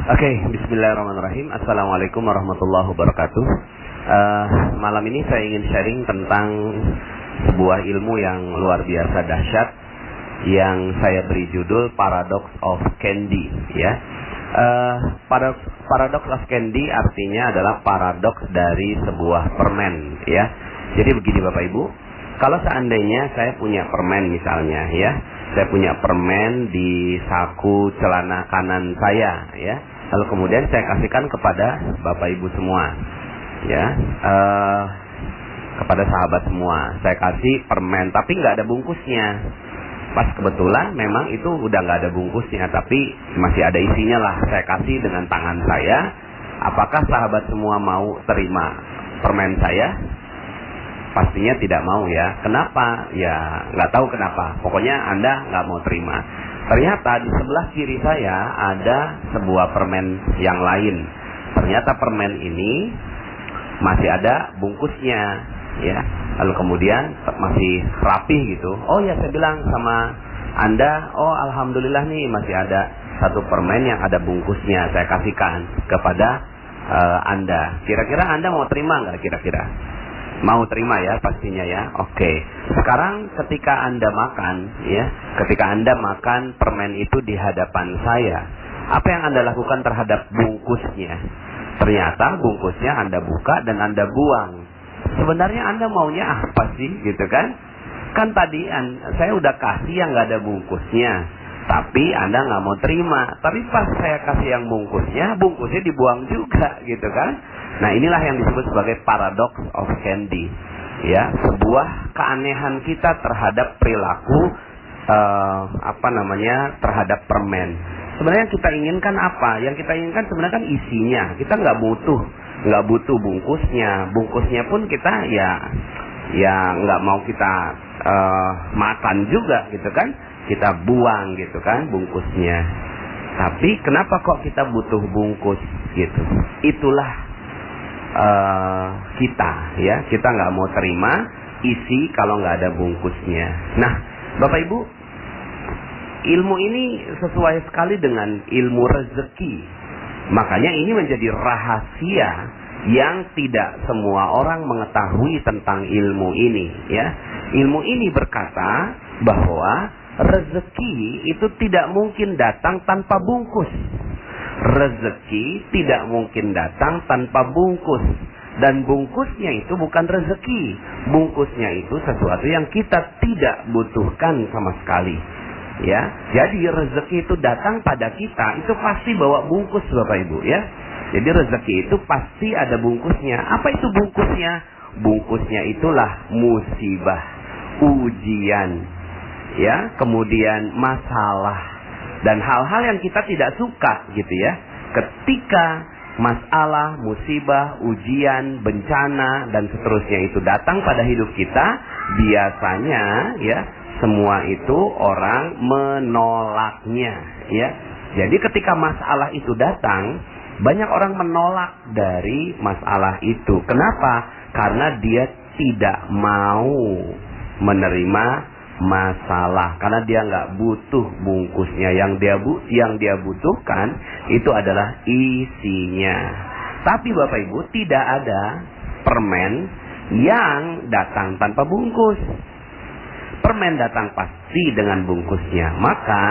Oke, bismillahirrahmanirrahim. Assalamualaikum warahmatullahi wabarakatuh. Malam ini saya ingin sharing tentang sebuah ilmu yang luar biasa dahsyat yang saya beri judul Paradox of Candy. Ya, Paradox of Candy artinya adalah paradoks dari sebuah permen. Ya, jadi begini Bapak Ibu, kalau seandainya saya punya permen misalnya, ya, saya punya permen di saku celana kanan saya, ya. Lalu kemudian saya kasihkan kepada Bapak Ibu semua, ya, kepada sahabat semua. Saya kasih permen, tapi nggak ada bungkusnya. Pas kebetulan memang itu udah nggak ada bungkusnya, tapi masih ada isinya lah. Saya kasih dengan tangan saya. Apakah sahabat semua mau terima permen saya? Pastinya tidak mau, ya. Kenapa? Ya nggak tahu kenapa. Pokoknya Anda nggak mau terima. Ternyata di sebelah kiri saya ada sebuah permen yang lain. Ternyata permen ini masih ada bungkusnya, ya. Lalu kemudian masih rapi gitu. Oh ya, saya bilang sama Anda, oh alhamdulillah nih masih ada satu permen yang ada bungkusnya. Saya kasihkan kepada Anda. Kira-kira Anda mau terima nggak kira-kira? Mau terima ya pastinya ya. Oke. Sekarang ketika Anda makan, ya, ketika Anda makan permen itu di hadapan saya, apa yang Anda lakukan terhadap bungkusnya? Ternyata bungkusnya Anda buka dan Anda buang. Sebenarnya Anda maunya apa sih, gitu kan? Kan tadi saya udah kasih yang nggak ada bungkusnya, tapi Anda nggak mau terima. Tapi pas saya kasih yang bungkusnya dibuang juga, gitu kan? Nah, inilah yang disebut sebagai paradox of candy, ya, sebuah keanehan kita terhadap perilaku terhadap permen. Sebenarnya yang kita inginkan apa? Yang kita inginkan sebenarnya kan isinya. Kita nggak butuh bungkusnya. Bungkusnya pun kita ya nggak mau kita makan juga, gitu kan? Kita buang, gitu kan, bungkusnya. Tapi kenapa kok kita butuh bungkus, gitu? Itulah kita nggak mau terima isi kalau nggak ada bungkusnya. Nah, Bapak Ibu, ilmu ini sesuai sekali dengan ilmu rezeki. Makanya ini menjadi rahasia yang tidak semua orang mengetahui tentang ilmu ini, ya. Ilmu ini berkata bahwa rezeki itu tidak mungkin datang tanpa bungkus. Rezeki tidak mungkin datang tanpa bungkus. Dan bungkusnya itu bukan rezeki. Bungkusnya itu sesuatu yang kita tidak butuhkan sama sekali, ya. Jadi rezeki itu datang pada kita, itu pasti bawa bungkus Bapak Ibu, ya. Jadi rezeki itu pasti ada bungkusnya. Apa itu bungkusnya? Bungkusnya itulah musibah, ujian, ya, kemudian masalah dan hal-hal yang kita tidak suka, gitu ya. Ketika masalah, musibah, ujian, bencana dan seterusnya itu datang pada hidup kita, biasanya, ya, semua itu orang menolaknya, ya. Jadi ketika masalah itu datang, banyak orang menolak dari masalah itu. Kenapa? Karena dia tidak mau menerima masalah, karena dia nggak butuh bungkusnya. Yang dia butuhkan itu adalah isinya. Tapi Bapak Ibu, tidak ada permen yang datang tanpa bungkus. Permen datang pasti dengan bungkusnya. Maka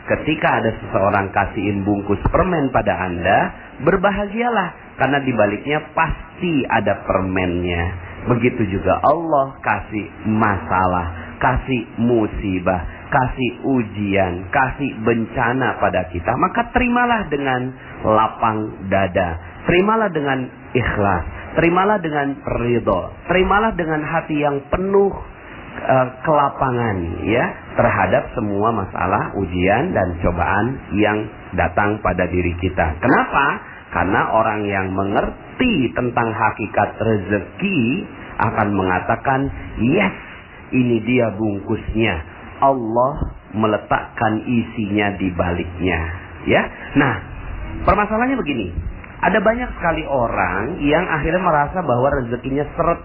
ketika ada seseorang kasihin bungkus permen pada Anda, berbahagialah, karena di baliknya pasti ada permennya. Begitu juga Allah kasih masalah, kasih musibah, kasih ujian, kasih bencana pada kita. Maka terimalah dengan lapang dada, terimalah dengan ikhlas, terimalah dengan ridho, terimalah dengan hati yang penuh kelapangan, ya, terhadap semua masalah, ujian dan cobaan yang datang pada diri kita. Kenapa? Karena orang yang mengerti tentang hakikat rezeki akan mengatakan, yes, ini dia bungkusnya. Allah meletakkan isinya di baliknya, ya. Nah, permasalahannya begini. Ada banyak sekali orang yang akhirnya merasa bahwa rezekinya seret.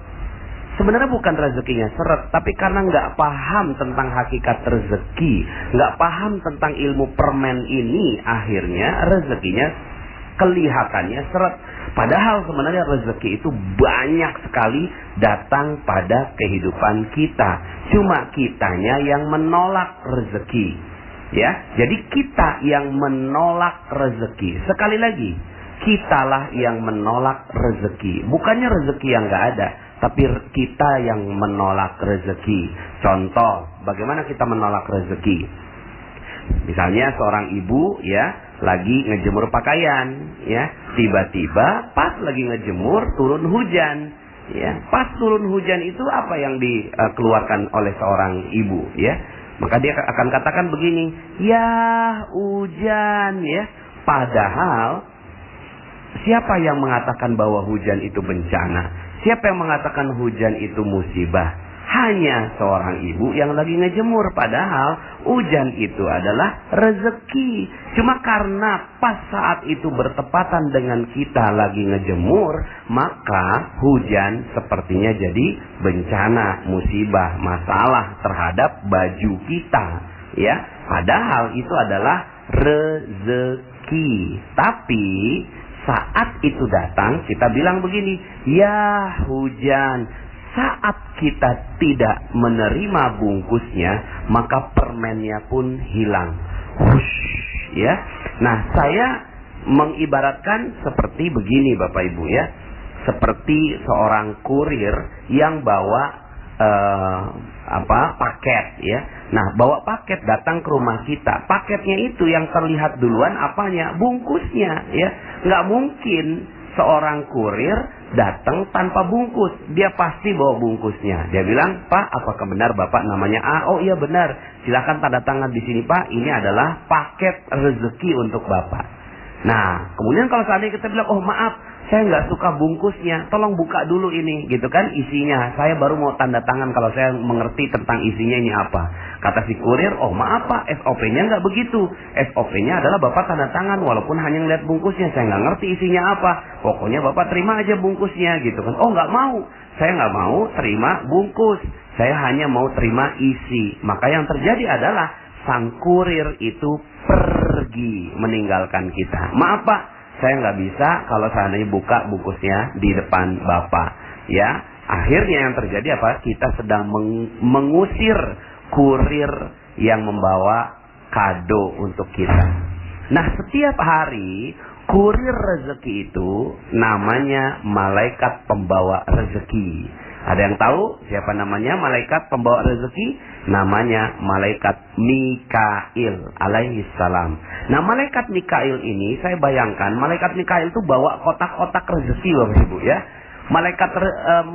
Sebenarnya bukan rezekinya seret, tapi karena nggak paham tentang hakikat rezeki, nggak paham tentang ilmu permen ini, akhirnya rezekinya Kelihatannya seret. Padahal sebenarnya rezeki itu banyak sekali datang pada kehidupan kita. Cuma kitanya yang menolak rezeki. Ya, jadi kita yang menolak rezeki. Sekali lagi, kitalah yang menolak rezeki. Bukannya rezeki yang nggak ada, tapi kita yang menolak rezeki. Contoh, bagaimana kita menolak rezeki? Misalnya seorang ibu ya lagi ngejemur pakaian, ya tiba-tiba pas lagi ngejemur turun hujan, ya pas turun hujan itu apa yang dikeluarkan oleh seorang ibu, ya maka dia akan katakan begini, ya hujan, ya padahal siapa yang mengatakan bahwa hujan itu bencana? Siapa yang mengatakan hujan itu musibah? Hanya seorang ibu yang lagi ngejemur. Padahal hujan itu adalah rezeki. Cuma karena pas saat itu bertepatan dengan kita lagi ngejemur, maka hujan sepertinya jadi bencana, musibah, masalah terhadap baju kita. Ya, padahal itu adalah rezeki. Tapi saat itu datang, kita bilang begini, ya hujan. Saat kita tidak menerima bungkusnya, maka permennya pun hilang. Hush, ya. Nah, saya mengibaratkan seperti begini, Bapak Ibu ya. Seperti seorang kurir yang bawa paket ya. Nah, bawa paket datang ke rumah kita. Paketnya itu yang terlihat duluan apanya? Bungkusnya ya. Nggak mungkin seorang kurir datang tanpa bungkus. Dia pasti bawa bungkusnya. Dia bilang, "Pak, apakah benar Bapak namanya A?" "Oh iya benar. Silakan tanda tangan di sini, Pak. Ini adalah paket rezeki untuk Bapak." Nah, kemudian kalau seandainya kita bilang, "Oh maaf, saya nggak suka bungkusnya. Tolong buka dulu ini," gitu kan, isinya. Saya baru mau tanda tangan kalau saya mengerti tentang isinya ini apa. Kata si kurir, "Oh maaf Pak, SOP-nya nggak begitu. SOP-nya adalah Bapak tanda tangan walaupun hanya ngeliat bungkusnya. Saya nggak ngerti isinya apa. Pokoknya Bapak terima aja bungkusnya," gitu kan. "Oh nggak mau. Saya nggak mau terima bungkus. Saya hanya mau terima isi." Maka yang terjadi adalah sang kurir itu pergi meninggalkan kita. "Maaf Pak, saya nggak bisa kalau seandainya buka bungkusnya di depan Bapak." Ya, akhirnya yang terjadi apa? Kita sedang mengusir kurir yang membawa kado untuk kita. Nah, setiap hari kurir rezeki itu namanya malaikat pembawa rezeki. Ada yang tahu siapa namanya malaikat pembawa rezeki? Namanya malaikat Mikail alaihi salam. Nah, malaikat Mikail ini saya bayangkan malaikat Mikail itu bawa kotak-kotak rezeki Bapak Ibu ya. Malaikat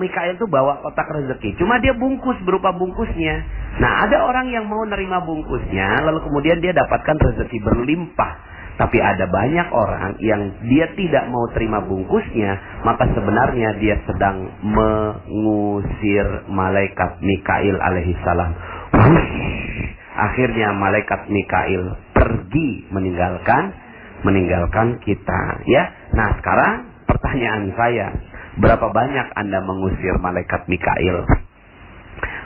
Mikail itu bawa kotak rezeki. Cuma dia bungkus berupa bungkusnya. Nah, ada orang yang mau nerima bungkusnya lalu kemudian dia dapatkan rezeki berlimpah. Tapi ada banyak orang yang dia tidak mau terima bungkusnya, maka sebenarnya dia sedang mengusir malaikat Mikail alaihi salam. Akhirnya malaikat Mikail pergi meninggalkan kita, ya. Nah, sekarang pertanyaan saya, berapa banyak Anda mengusir malaikat Mikail?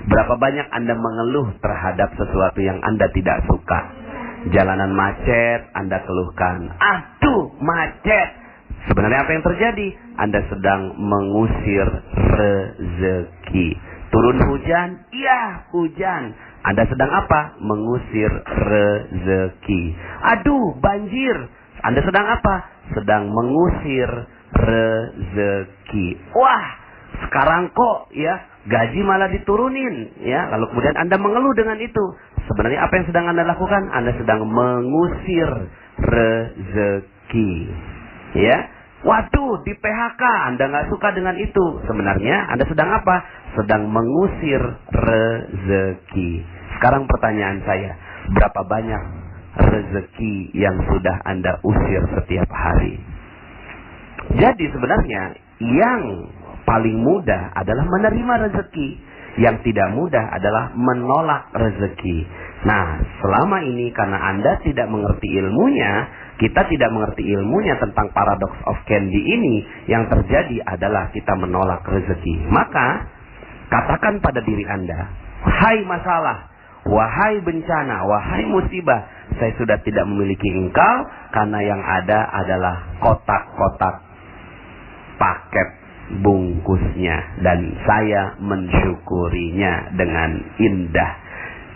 Berapa banyak Anda mengeluh terhadap sesuatu yang Anda tidak suka? Jalanan macet, Anda keluhkan, "Aduh, macet." Sebenarnya apa yang terjadi? Anda sedang mengusir rezeki. Turun hujan? Iya, hujan. Anda sedang apa? Mengusir rezeki. Aduh, banjir. Anda sedang apa? Sedang mengusir rezeki. Wah, sekarang kok ya gaji malah diturunin ya. Lalu kemudian Anda mengeluh dengan itu. Sebenarnya apa yang sedang Anda lakukan? Anda sedang mengusir rezeki. Ya. Waduh, di PHK. Anda nggak suka dengan itu. Sebenarnya Anda sedang apa? Sedang mengusir rezeki. Sekarang pertanyaan saya, berapa banyak rezeki yang sudah Anda usir setiap hari? Jadi sebenarnya yang paling mudah adalah menerima rezeki. Yang tidak mudah adalah menolak rezeki. Nah, selama ini karena Anda tidak mengerti ilmunya, kita tidak mengerti ilmunya tentang paradox of candy ini, yang terjadi adalah kita menolak rezeki. Maka, katakan pada diri Anda, "Hai masalah, wahai bencana, wahai musibah, saya sudah tidak memiliki engkau, karena yang ada adalah kotak-kotak paket bungkusnya, dan saya mensyukurinya dengan indah.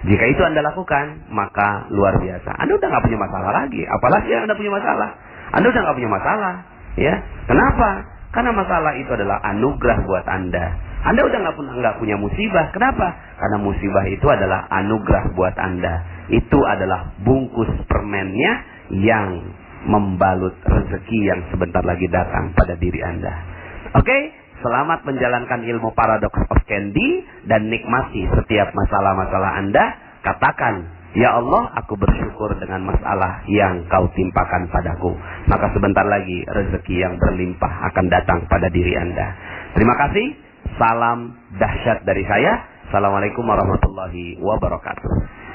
Jika itu Anda lakukan, maka luar biasa. Anda udah gak punya masalah lagi. Apalagi yang Anda punya masalah. Anda udah gak punya masalah. Ya, kenapa? Karena masalah itu adalah anugerah buat Anda. Anda udah nggak punya musibah. Kenapa? Karena musibah itu adalah anugerah buat Anda. Itu adalah bungkus permennya yang membalut rezeki yang sebentar lagi datang pada diri Anda. Oke? Selamat menjalankan ilmu Paradox of Candy dan nikmati setiap masalah-masalah Anda. Katakan, ya Allah, aku bersyukur dengan masalah yang kau timpakan padaku. Maka sebentar lagi rezeki yang berlimpah akan datang pada diri Anda. Terima kasih. Salam dahsyat dari saya. Assalamualaikum warahmatullahi wabarakatuh.